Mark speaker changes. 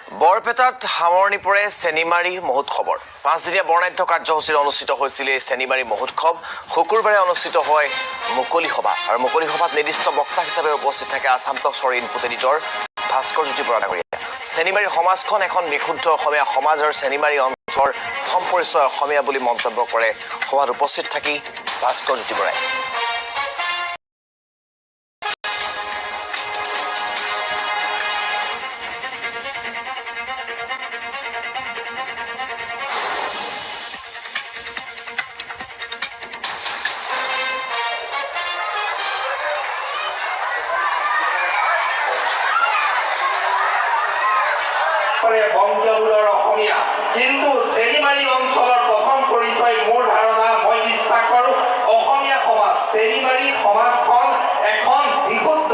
Speaker 1: বৰপেটাত সামৰণি পৰে চেনিমাৰী মহোৎসৱৰ 5 দিনীয়া বৰ্ণাঢ্য কাৰ্যসূচীত অনুষ্ঠিত হৈছিল এই চেনিমাৰী মহোৎসৱ। শুকুৰবাৰে অনুষ্ঠিত হয় মুকলি সভা আৰু মুকলি সভাত নিৰ্দিষ্ট বক্তা হিচাপে উপস্থিত থাকে আছাম টকছৰ ইনপুট এডিটৰ ভাস্কৰজ্যোতি বৰা ডাঙৰীয়া। চেনিমাৰী সমাজখন এখন বিশুদ্ধ অসমীয়া সমাজ আৰু চেনিমাৰী অঞ্চলৰ প্ৰথম পৰিচয় অসমীয়া বুলি মন্তব্য কৰে সভাত উপস্থিত থাকি ভাস্কৰজ্যোতি বৰাই।
Speaker 2: বংশীয়মূলৰ অসমীয়া কিন্তু চেনিমাৰী অঞ্চলৰ প্ৰথম পৰিচয় মোৰ ধাৰণা মই বিশ্বাস কৰোঁ অসমীয়া সমাজ চেনিমাৰী সমাজখন এখন বিশুদ্ধ